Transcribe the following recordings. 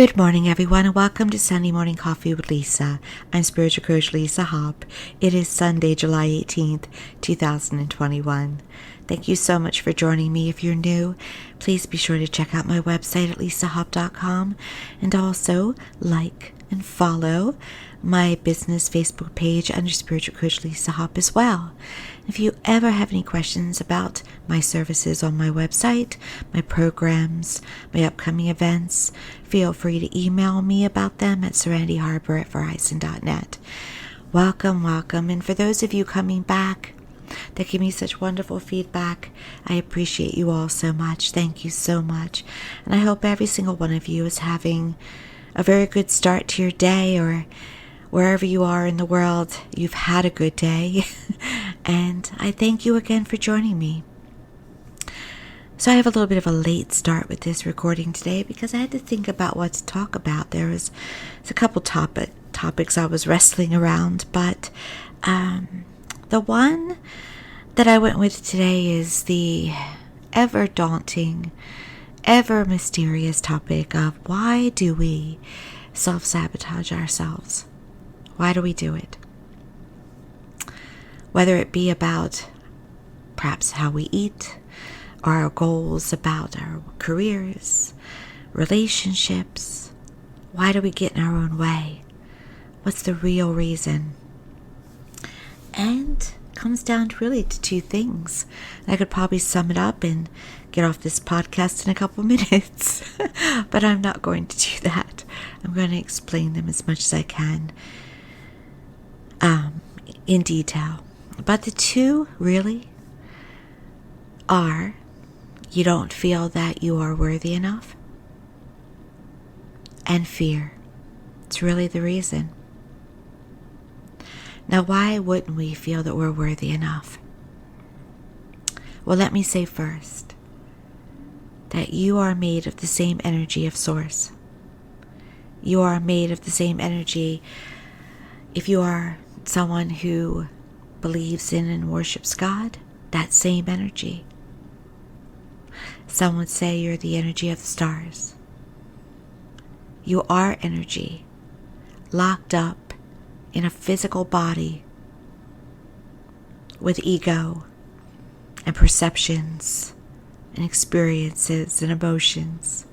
Good morning, everyone, and welcome to Sunday Morning Coffee with Lisa. I'm Spiritual Coach Lisa Hopp. It is Sunday, July 18th, 2021. Thank you so much for joining me. If you're new, please be sure to check out my website at lisahopp.com and also like and follow my business Facebook page under Spiritual Coach Lisa Hopp as well. If you ever have any questions about my services on my website, my programs, my upcoming events, feel free to email me about them at serenity.harbor@verizon.net. Welcome, and for those of you coming back that give me such wonderful feedback, I appreciate you all so much. Thank you so much. And I hope every single one of you is having a very good start to your day, or wherever you are in the world, you've had a good day. And I thank you again for joining me. So I have a little bit of a late start with this recording today because I had to think about what to talk about. There's a couple topics I was wrestling around, but the one that I went with today is the ever daunting, ever mysterious topic of why do we self-sabotage ourselves? Why do we do it? Whether it be about perhaps how we eat, or our goals, about our careers, relationships. Why do we get in our own way? What's the real reason? And comes down to really to two things. I could probably sum it up and get off this podcast in a couple minutes, but I'm not going to do that. I'm going to explain them as much as I can in detail. But the two really are: you don't feel that you are worthy enough, and fear. It's really the reason. Now, why wouldn't we feel that we're worthy enough? Well, let me say first that you are made of the same energy of Source. You are made of the same energy. If you are someone who believes in and worships God, that same energy. Some would say you're the energy of the stars. You are energy locked up in a physical body with ego and perceptions and experiences and emotions.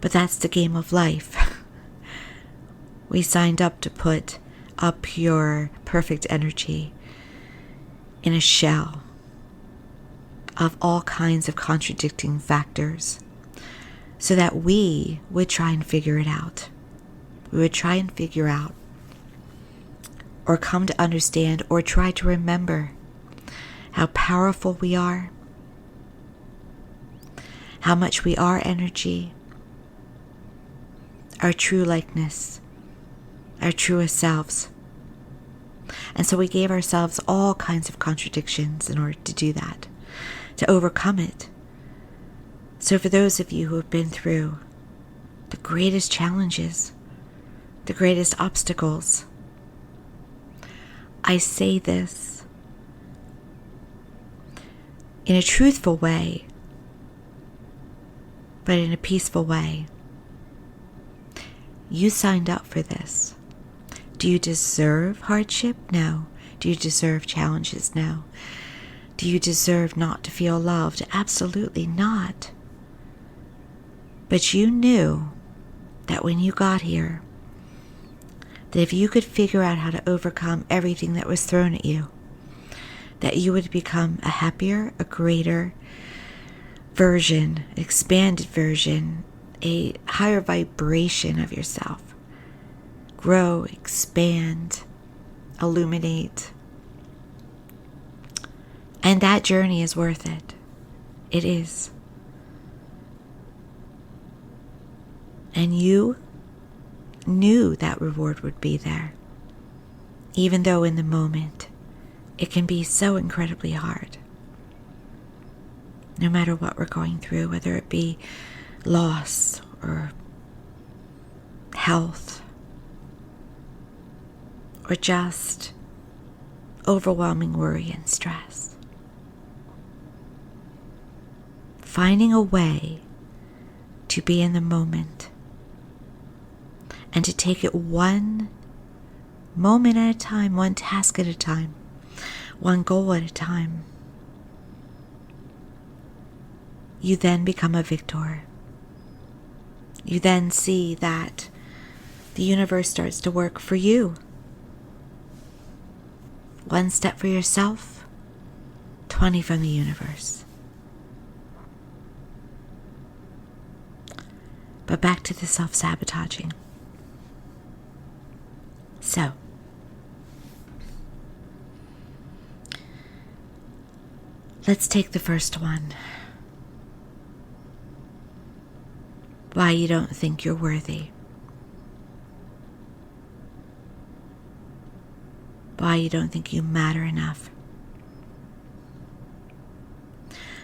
But that's the game of life. We signed up to put up your perfect energy in a shell of all kinds of contradicting factors so that we would try and figure it out. We would try and figure out or come to understand or try to remember how powerful we are, how much we are energy, our true likeness, our truest selves. And so we gave ourselves all kinds of contradictions in order to do that, to overcome it. So for those of you who have been through the greatest challenges, the greatest obstacles, I say this in a truthful way, but in a peaceful way. You signed up for this. Do you deserve hardship? No. Do you deserve challenges? No. Do you deserve not to feel loved? Absolutely not. But you knew that when you got here, that if you could figure out how to overcome everything that was thrown at you, that you would become a happier, a greater version, expanded version, a higher vibration of yourself. Grow, expand, illuminate. And that journey is worth it. It is. And you knew that reward would be there, even though in the moment it can be so incredibly hard. No matter what we're going through, whether it be loss or health, or just overwhelming worry and stress. Finding a way to to be in the moment and to take it one moment at a time, one task at a time, one goal at a time, you then become a victor. You then see that the universe starts to work for you. One step for yourself, 20 from the universe. But back to the self-sabotaging. So, let's take the first one. Why you don't think you're worthy. Why you don't think you matter enough.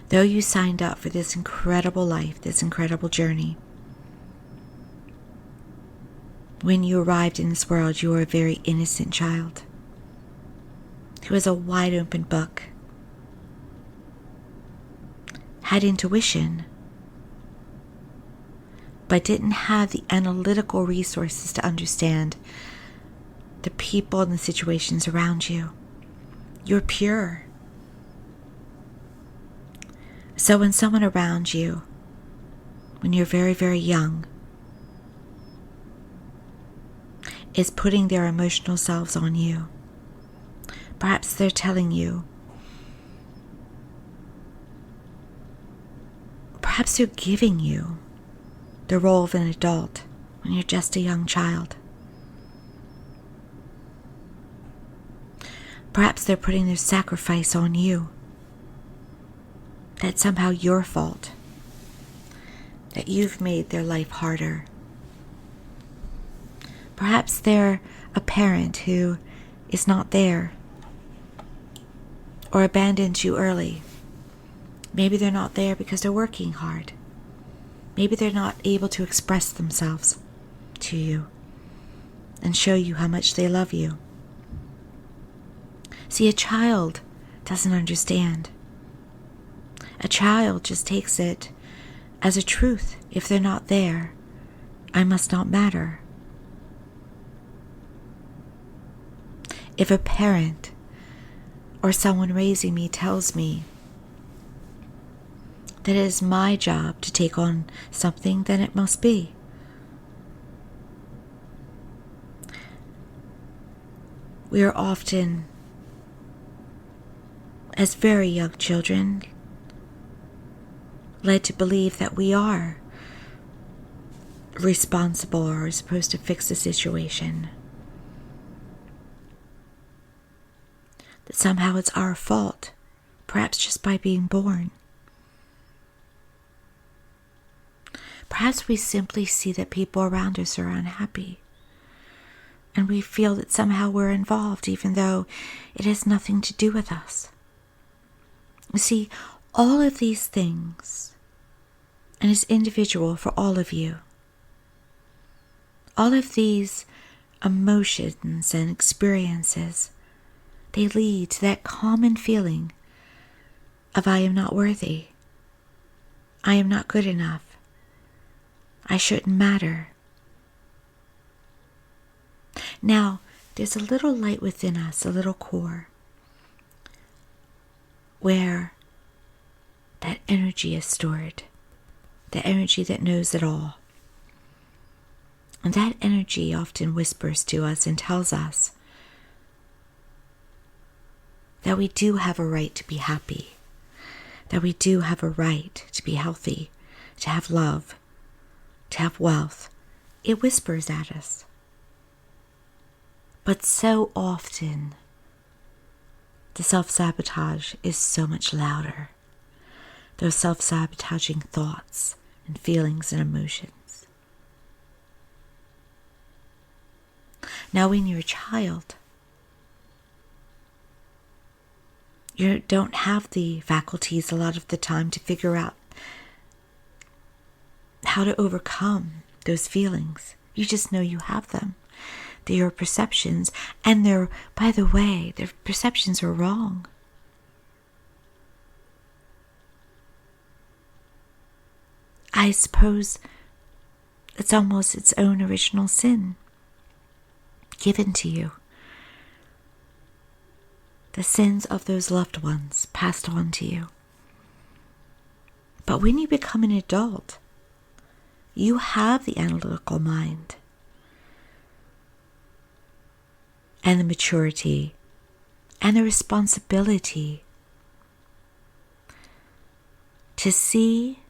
Though you signed up for this incredible life, this incredible journey, when you arrived in this world, you were a very innocent child. He was a wide open book. Had intuition, but didn't have the analytical resources to understand the people and the situations around you. You're pure. So when someone around you, when you're very, very young, is putting their emotional selves on you, perhaps they're telling you, perhaps they're giving you the role of an adult when you're just a young child. Perhaps they're putting their sacrifice on you. That's somehow your fault. That you've made their life harder. Perhaps they're a parent who is not there or abandoned you early. Maybe they're not there because they're working hard. Maybe they're not able to express themselves to you and show you how much they love you. See, a child doesn't understand. A child just takes it as a truth. If they're not there, I must not matter. If a parent or someone raising me tells me that it is my job to take on something, then it must be. We are often, as very young children, led to believe that we are responsible or supposed to fix the situation. That somehow it's our fault, perhaps just by being born. Perhaps we simply see that people around us are unhappy, and we feel that somehow we're involved even though it has nothing to do with us. You see, all of these things, and it's individual for all of you, all of these emotions and experiences, they lead to that common feeling of I am not worthy. I am not good enough. I shouldn't matter. Now, there's a little light within us, a little core, where that energy is stored, the energy that knows it all. And that energy often whispers to us and tells us that we do have a right to be happy, that we do have a right to be healthy, to have love, to have wealth. It whispers at us. But so often, the self-sabotage is so much louder. Those self-sabotaging thoughts and feelings and emotions. Now, when you're a child, you don't have the faculties a lot of the time to figure out how to overcome those feelings. You just know you have them. They're your perceptions, and they're, by the way, their perceptions are wrong. I suppose It's almost its own original sin given to you. The sins of those loved ones passed on to you. But when you become an adult, you have the analytical mind and the maturity and the responsibility to see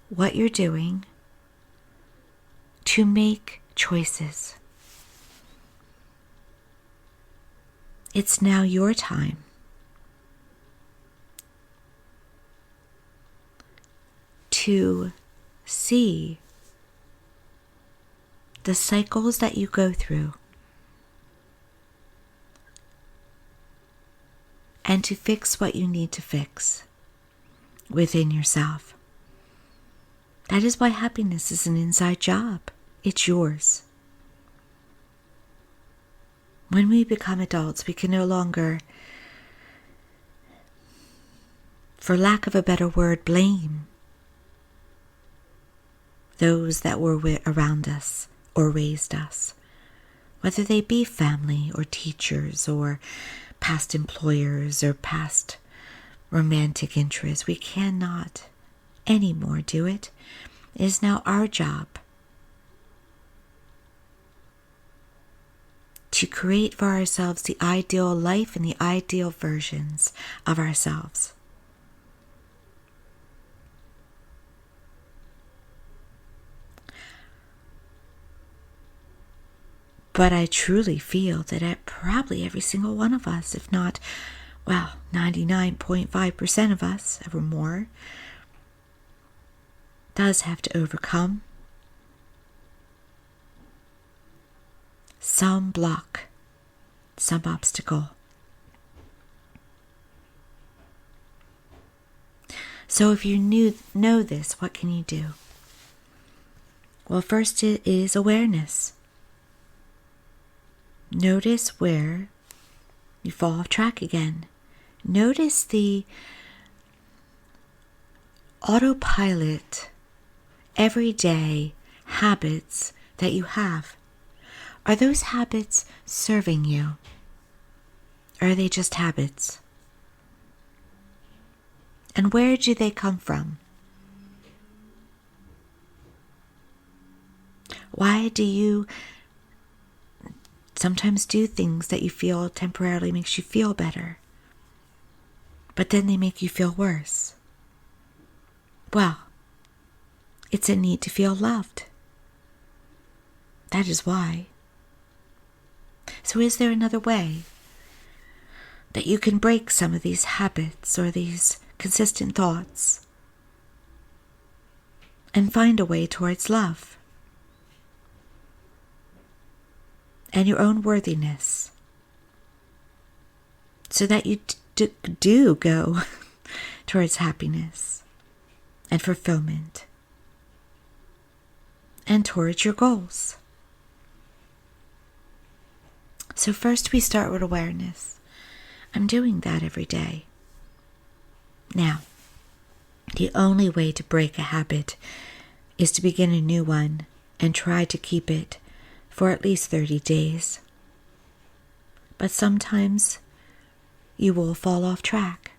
what you're doing, to make choices. It's now your time to see the cycles that you go through and to fix what you need to fix within yourself. That is why happiness is an inside job. It's yours. When we become adults, we can no longer, for lack of a better word, blame those that were around us or raised us, whether they be family or teachers or past employers or past romantic interests. We cannot anymore do it. It is now our job to create for ourselves the ideal life and the ideal versions of ourselves. But I truly feel that probably every single one of us, if not, 99.5% of us, ever more, does have to overcome some block, some obstacle. So if you know this, what can you do? Well, first it is awareness. Notice where you fall off track again. Notice the autopilot, everyday habits that you have. Are those habits serving you? Or are they just habits? And where do they come from? Why do you sometimes do things that you feel temporarily makes you feel better, but then they make you feel worse? Well, it's a need to feel loved. That is why. So is there another way that you can break some of these habits or these consistent thoughts and find a way towards love and your own worthiness, so that you do go towards happiness and fulfillment and towards your goals? So first we start with awareness. I'm doing that every day. Now, the only way to break a habit is to begin a new one and try to keep it for at least 30 days. But sometimes you will fall off track.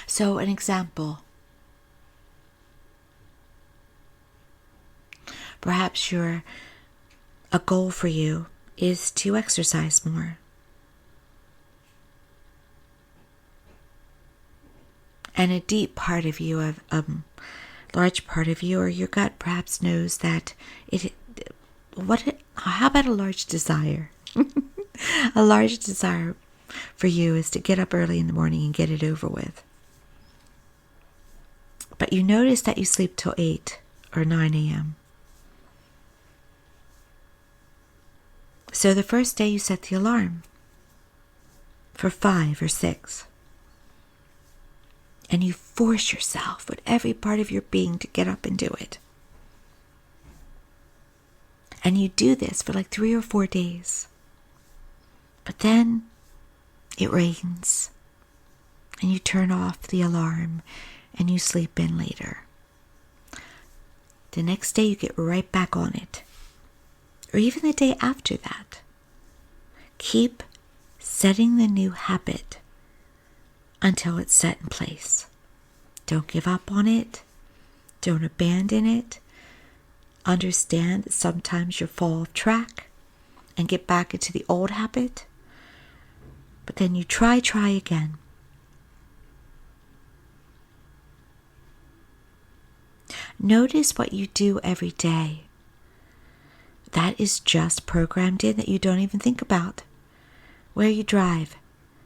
So an example. Perhaps a goal for you is to exercise more. And a deep part of you, a large part of you, or your gut perhaps knows that how about a large desire? A large desire for you is to get up early in the morning and get it over with. But you notice that you sleep till 8 or 9 a.m. So the first day you set the alarm for 5 or 6. And you force yourself with every part of your being to get up and do it. And you do this for like 3 or 4 days. But then it rains. And you turn off the alarm and you sleep in later. the next day you get right back on it. Or even the day after that. Keep setting the new habit until it's set in place. Don't give up on it. Don't abandon it. Understand that sometimes you'll fall off track and get back into the old habit. But then you try again. Notice what you do every day. That is just programmed in that you don't even think about. Where you drive,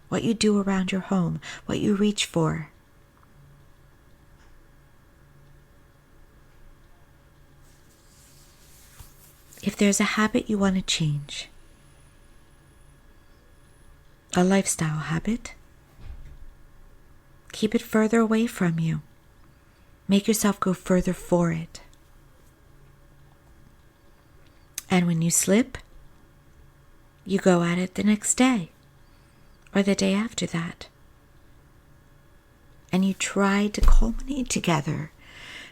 what you do around your home, what you reach for. If there's a habit you want to change, a lifestyle habit, keep it further away from you. Make yourself go further for it. And when you slip, you go at it the next day or the day after that. And you try to culminate together.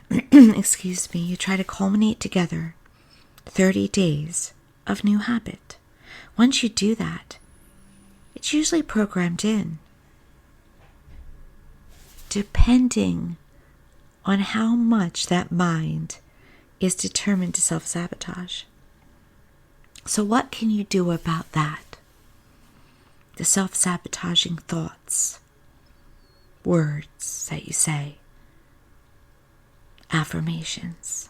Excuse me, you try to culminate together 30 days of new habit. Once you do that, it's usually programmed in. Depending on how much that mind is determined to self-sabotage. So what can you do about that? The self-sabotaging thoughts, words that you say, affirmations.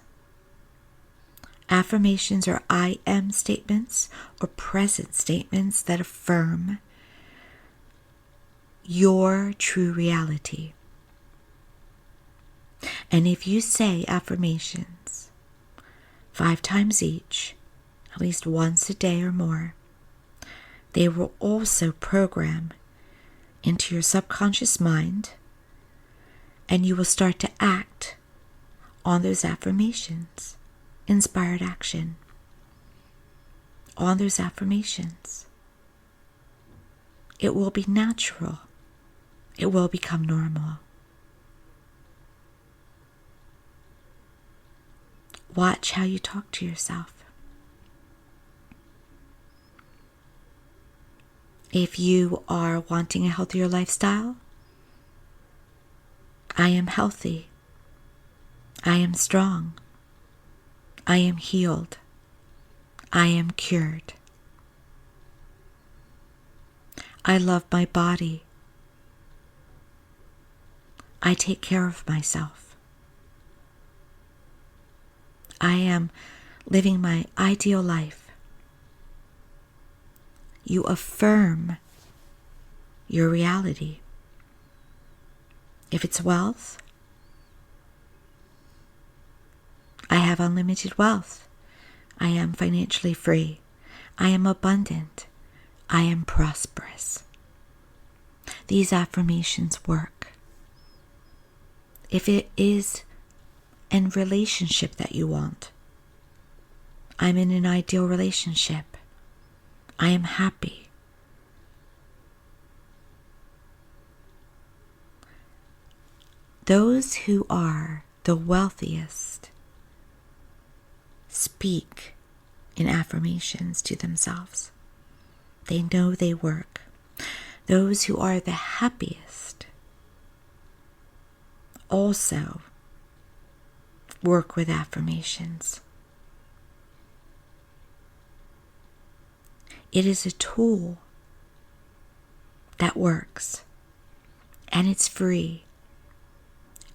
Affirmations are I am statements or present statements that affirm your true reality. And if you say affirmations 5 times each, at least once a day or more, they will also program into your subconscious mind, and you will start to act on those affirmations. Inspired action on those affirmations. It will be natural. It will become normal. Watch how you talk to yourself. If you are wanting a healthier lifestyle, I am healthy. I am strong. I am healed. I am cured. I love my body. I take care of myself. I am living my ideal life. You affirm your reality. If it's wealth, I have unlimited wealth. I am financially free. I am abundant. I am prosperous. These affirmations work. If it is a relationship that you want, I'm in an ideal relationship. I am happy. Those who are the wealthiest speak in affirmations to themselves. They know they work. Those who are the happiest also work with affirmations. It is a tool that works, and it's free.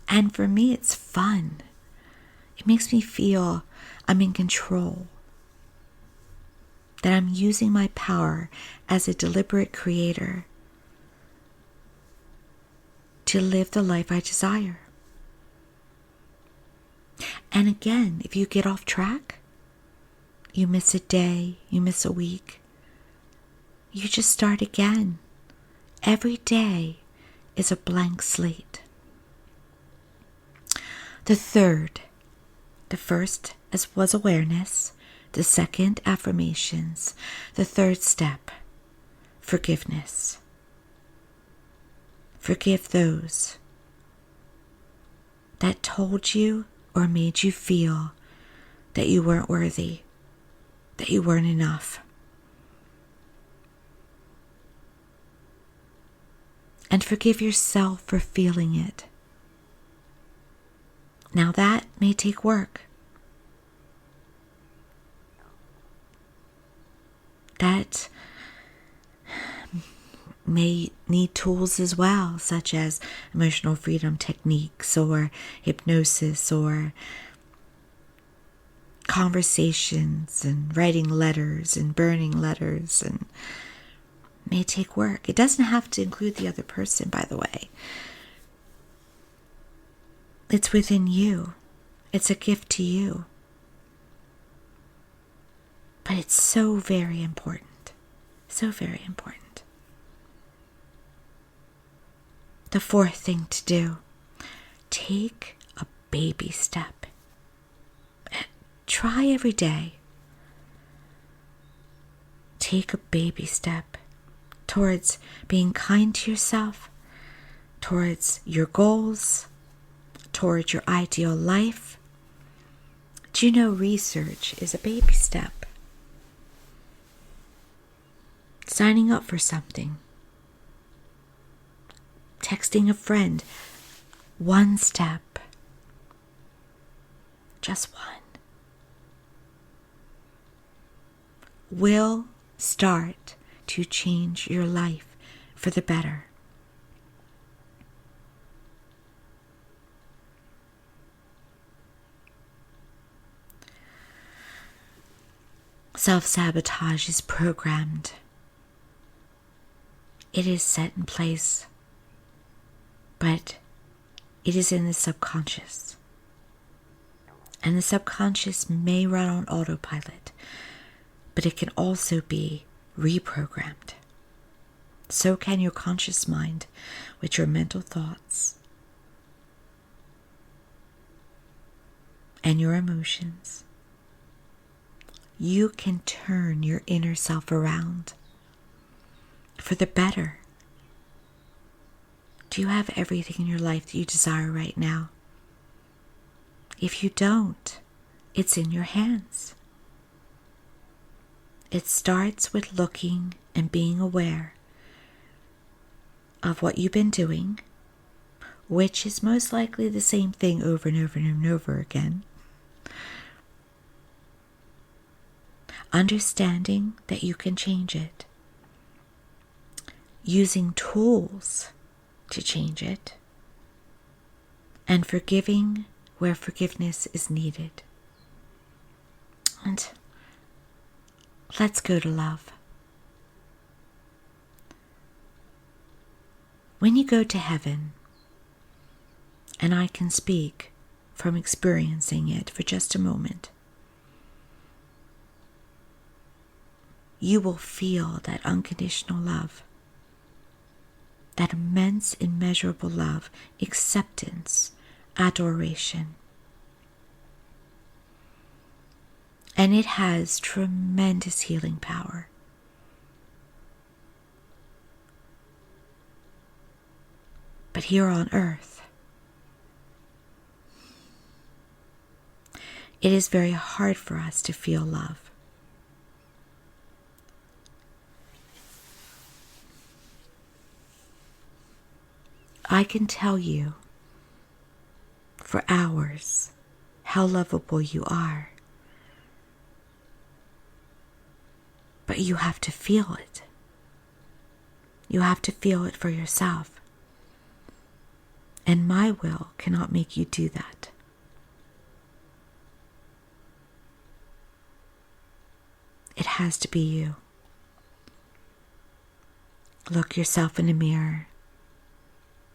And for me, it's fun. It makes me feel I'm in control, that I'm using my power as a deliberate creator to live the life I desire. And again, if you get off track, you miss a day, you miss a week, you just start again. Every day is a blank slate. The first was awareness. The second, affirmations. The third step, forgiveness. Forgive those that told you or made you feel that you weren't worthy, that you weren't enough. And forgive yourself for feeling it. Now that may take work. That may need tools as well, such as emotional freedom techniques or hypnosis or conversations and writing letters and burning letters, and may take work. It doesn't have to include the other person, by the way. It's within you. It's a gift to you. But it's so very important. So very important. The fourth thing to do, take a baby step. Try every day. Take a baby step towards being kind to yourself, towards your goals, towards your ideal life. Do you know research is a baby step? Signing up for something, texting a friend, one step, just one, will start to change your life for the better. Self-sabotage is programmed. It is set in place, but it is in the subconscious. And the subconscious may run on autopilot, but it can also be reprogrammed. So can your conscious mind with your mental thoughts and your emotions. You can turn your inner self around for the better. Do you have everything in your life that you desire right now? If you don't, it's in your hands. It starts with looking and being aware of what you've been doing, which is most likely the same thing over and over and over again. Understanding that you can change it. Using tools to change it. And forgiving where forgiveness is needed. And let's go to love. When you go to heaven, and I can speak from experiencing it for just a moment, you will feel that unconditional love, that immense, immeasurable love, acceptance, adoration. And it has tremendous healing power. But here on earth, it is very hard for us to feel love. I can tell you for hours how lovable you are. But you have to feel it. You have to feel it for yourself. And my will cannot make you do that. It has to be you. Look yourself in the mirror.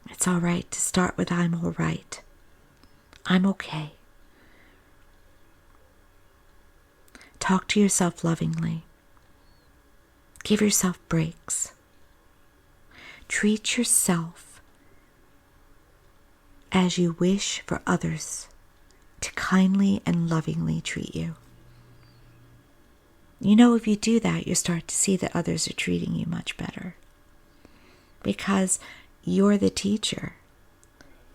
It's all right to start with I'm all right. I'm okay. Talk to yourself lovingly. Give yourself breaks. Treat yourself as you wish for others to kindly and lovingly treat you. You know, if you do that, you start to see that others are treating you much better. Because you're the teacher.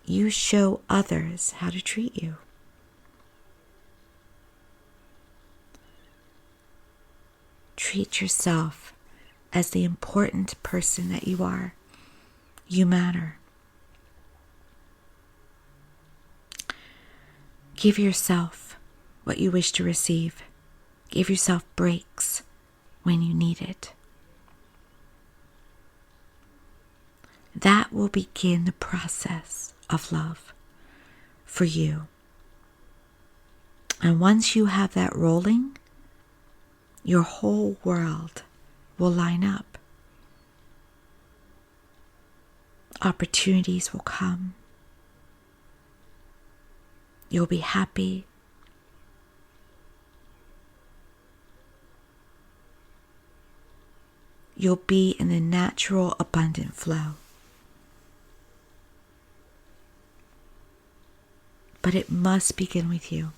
You show others how to treat you. treat yourself as the important person that you are. You matter. Give yourself what you wish to receive. Give yourself breaks when you need it. That will begin the process of love for you. And once you have that rolling, your whole world will line up. Opportunities will come. You'll be happy. You'll be in the natural, abundant flow. But it must begin with you.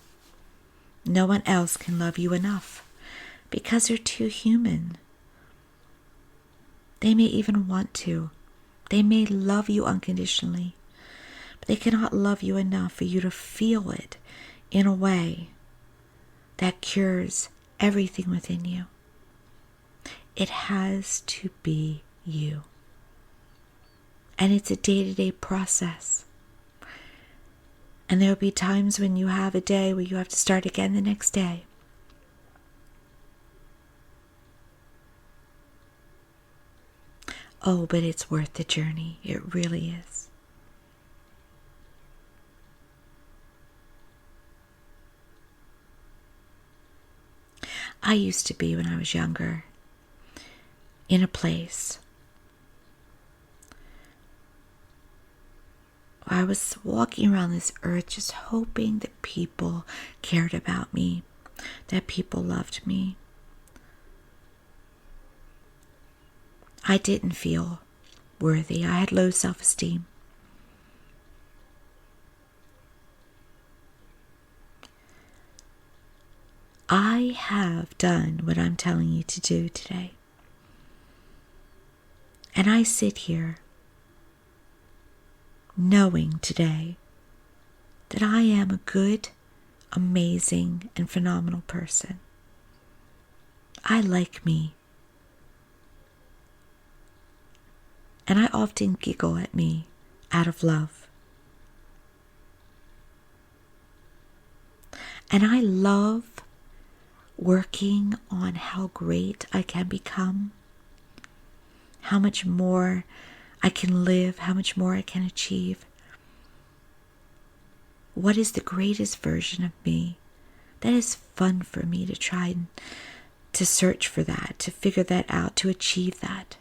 No one else can love you enough because they're too human. They may even want to. They may love you unconditionally, but they cannot love you enough for you to feel it in a way that cures everything within you. It has to be you. And it's a day-to-day process. And there will be times when you have a day where you have to start again the next day. Oh, but it's worth the journey. It really is. I used to be, when I was younger, in a place where I was walking around this earth just hoping that people cared about me, that people loved me. I didn't feel worthy. I had low self-esteem. I have done what I'm telling you to do today. And I sit here knowing today that I am a good, amazing, and phenomenal person. I like me. And I often giggle at me out of love. And I love working on how great I can become, how much more I can live, how much more I can achieve. What is the greatest version of me? That is fun for me to try and to search for that, to figure that out, to achieve that.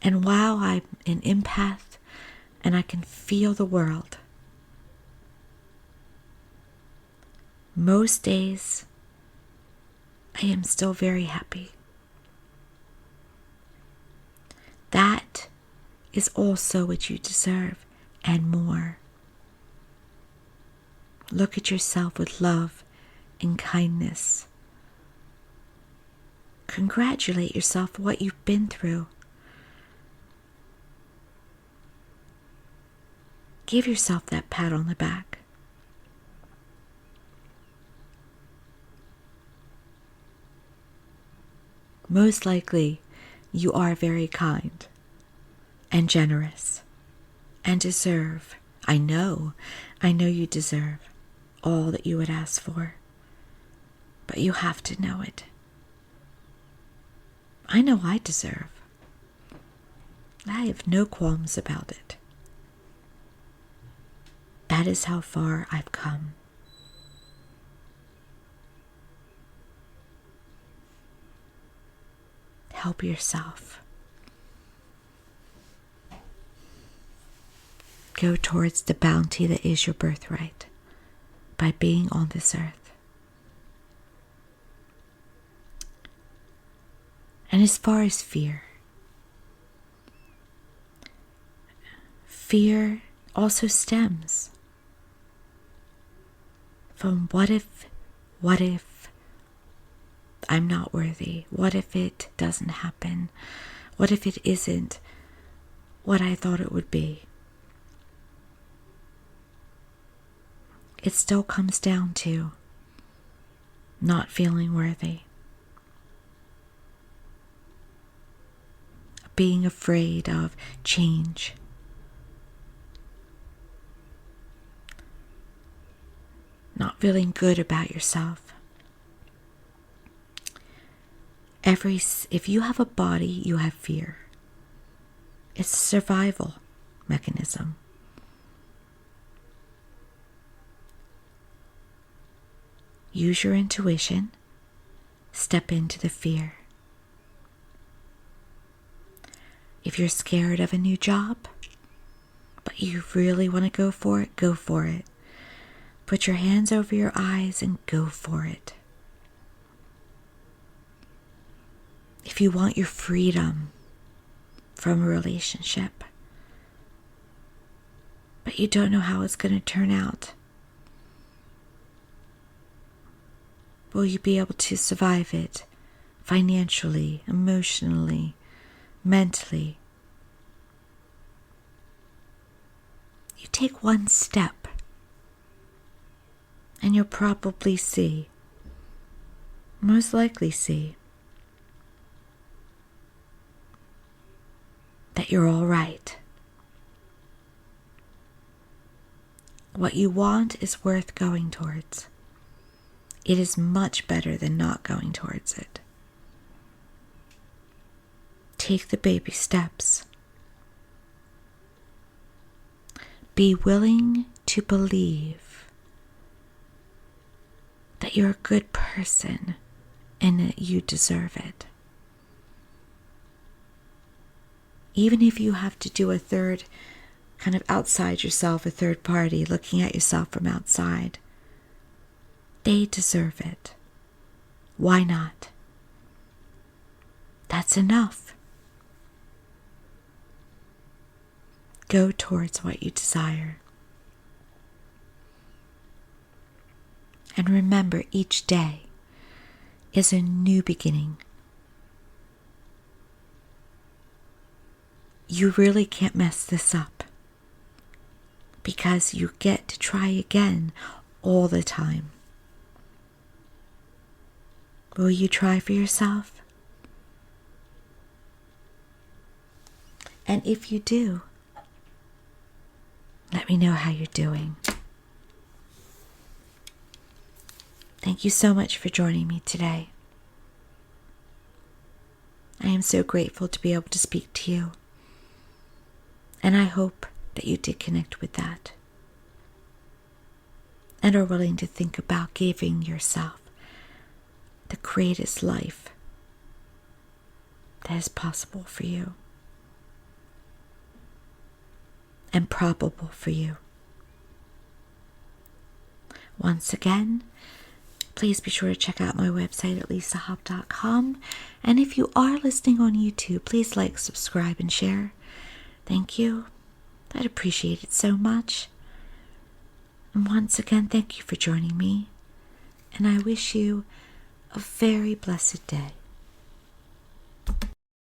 And while I'm an empath and I can feel the world, most days I am still very happy. That is also what you deserve and more. Look at yourself with love and kindness. Congratulate yourself for what you've been through. Give yourself that pat on the back. Most likely, you are very kind and generous and deserve, I know you deserve all that you would ask for. But you have to know it. I know I deserve. I have no qualms about it. That is how far I've come. Help yourself. Go towards the bounty that is your birthright by being on this earth. And as far as fear also stems from what if I'm not worthy? What if it doesn't happen? What if it isn't what I thought it would be? it still comes down to not feeling worthy, being afraid of change, not feeling good about yourself. If you have a body, you have fear. It's a survival mechanism. Use your intuition. Step into the fear. If you're scared of a new job, but you really want to go for it, go for it. Put your hands over your eyes and go for it. If you want your freedom from a relationship, but you don't know how it's going to turn out, will you be able to survive it financially, emotionally, mentally? You take one step and you'll probably see, most likely see, that you're all right. What you want is worth going towards. It is much better than not going towards it. Take the baby steps. Be willing to believe that you're a good person and that you deserve it. Even if you have to do a third, kind of outside yourself, a third party, looking at yourself from outside, they deserve it. Why not? That's enough. Go towards what you desire. And remember, each day is a new beginning. You really can't mess this up because you get to try again all the time. Will you try for yourself? And if you do, let me know how you're doing. Thank you so much for joining me today. I am so grateful to be able to speak to you. And I hope that you did connect with that and are willing to think about giving yourself the greatest life that is possible for you and probable for you. Once again, please be sure to check out my website at lisahop.com. And if you are listening on YouTube, please like, subscribe, and share. Thank you. I'd appreciate it so much. And once again, thank you for joining me. And I wish you a very blessed day.